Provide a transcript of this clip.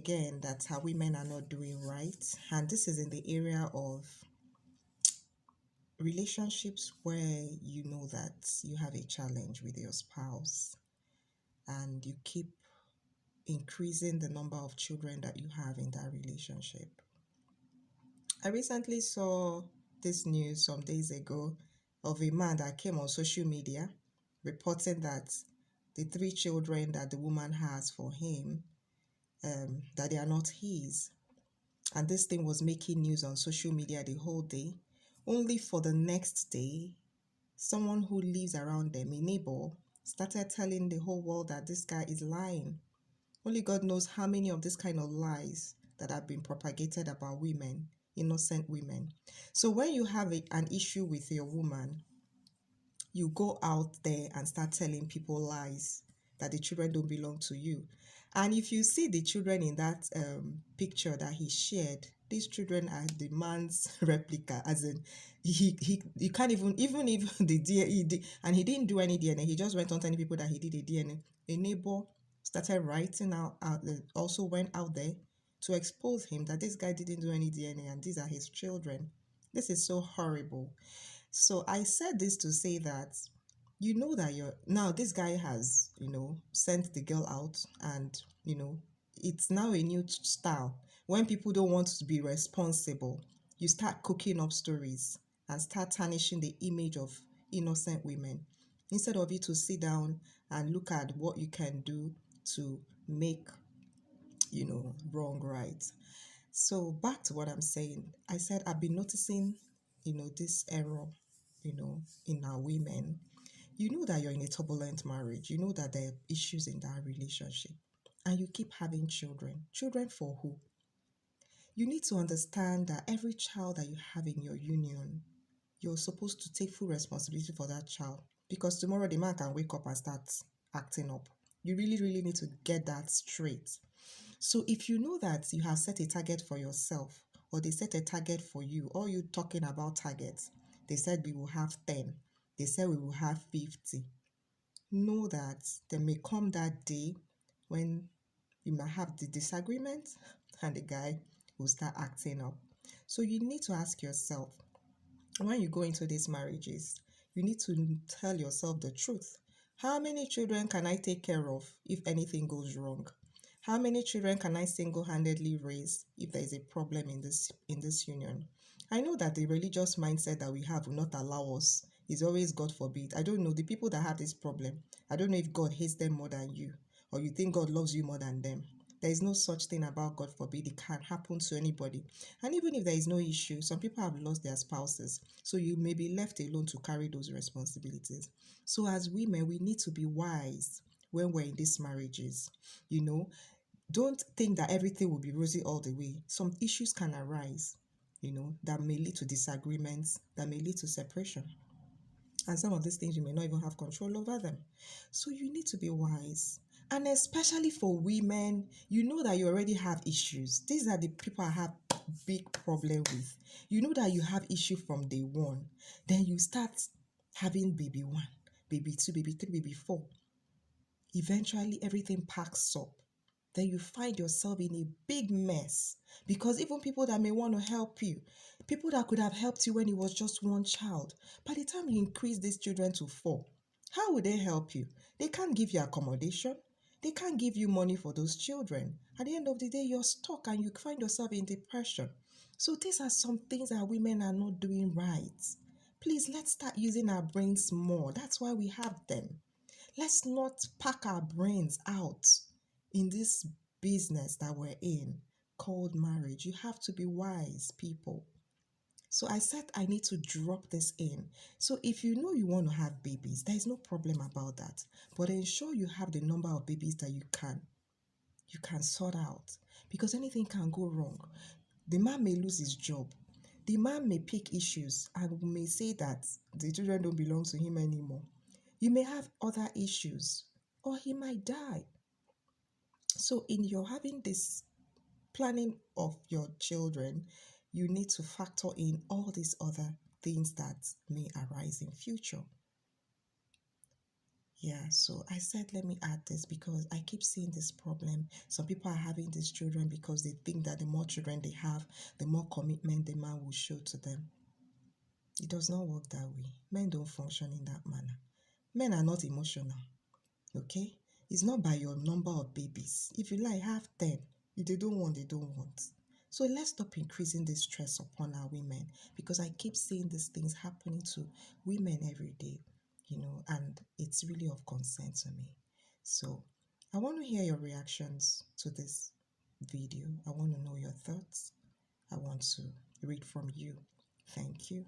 again that our women are not doing right, and this is in the area of relationships where you know that you have a challenge with your spouse and you keep increasing the number of children that you have in that relationship. I recently saw this news some days ago of a man that came on social media reporting that the three children that the woman has for him, that they are not his. And this thing was making news on social media the whole day, only for the next day, someone who lives around them, a neighbor, started telling the whole world that this guy is lying. Only God knows how many of this kind of lies that have been propagated about women, innocent women. So when you have an issue with your woman, you go out there and start telling people lies that the children don't belong to you. And if you see the children in that picture that he shared, these children are the man's replica, as in he can't even if the DNA, and he didn't do any DNA, he just went on telling people that he did a DNA. A neighbor started writing also went out there to expose him that this guy didn't do any DNA and these are his children. This is so horrible. So I said this to say that you know that you're now this guy has, sent the girl out, and it's now a new style. When people don't want to be responsible, you start cooking up stories and start tarnishing the image of innocent women instead of you to sit down and look at what you can do to make wrong right. So back to what I'm saying. I said I've been noticing this error in our women. You know that you're in a turbulent marriage. You know that there are issues in that relationship. And you keep having children. Children for who? You need to understand that every child that you have in your union, you're supposed to take full responsibility for that child. Because tomorrow the man can wake up and start acting up. You really, really need to get that straight. So if you know that you have set a target for yourself, or they set a target for you, or you talking about targets, they said we will have 10, they said we will have 50. Know that there may come that day when you might have the disagreement and the guy will start acting up. So you need to ask yourself, when you go into these marriages, you need to tell yourself the truth. How many children can I take care of if anything goes wrong? How many children can I single-handedly raise if there is a problem in this union? I know that the religious mindset that we have will not allow us. It's always God forbid. I don't know. The people that have this problem, I don't know if God hates them more than you, or you think God loves you more than them. There is no such thing about God forbid. It can happen to anybody. And even if there is no issue, some people have lost their spouses. So you may be left alone to carry those responsibilities. So as women, we need to be wise when we're in these marriages. Don't think that everything will be rosy all the way. Some issues can arise, that may lead to disagreements, that may lead to separation. And some of these things, you may not even have control over them. So you need to be wise. And especially for women, you know that you already have issues. These are the people I have big problem with. You know that you have issue from day one. Then you start having baby 1, baby 2, baby 3, baby 4. Eventually, everything packs up. Then you find yourself in a big mess, because even people that may want to help you, people that could have helped you when it was just one child, by the time you increase these children to 4, how will they help you? They can't give you accommodation. They can't give you money for those children. At the end of the day, you're stuck and you find yourself in depression. So these are some things that women are not doing right. Please, let's start using our brains more. That's why we have them. Let's not pack our brains out in this business that we're in called marriage. You have to be wise, people. So I said I need to drop this in. So if you know you want to have babies, there is no problem about that. But ensure you have the number of babies that you can sort out, because anything can go wrong. The man may lose his job. The man may pick issues and may say that the children don't belong to him anymore. You may have other issues, or he might die. So in your having this planning of your children, you need to factor in all these other things that may arise in future. Yeah, so I said, let me add this because I keep seeing this problem. Some people are having these children because they think that the more children they have, the more commitment the man will show to them. It does not work that way. Men don't function in that manner. Men are not emotional, okay? It's not by your number of babies. If you like, have 10. If they don't want, they don't want. So let's stop increasing the stress upon our women because I keep seeing these things happening to women every day, and it's really of concern to me. So I want to hear your reactions to this video. I want to know your thoughts. I want to read from you. Thank you.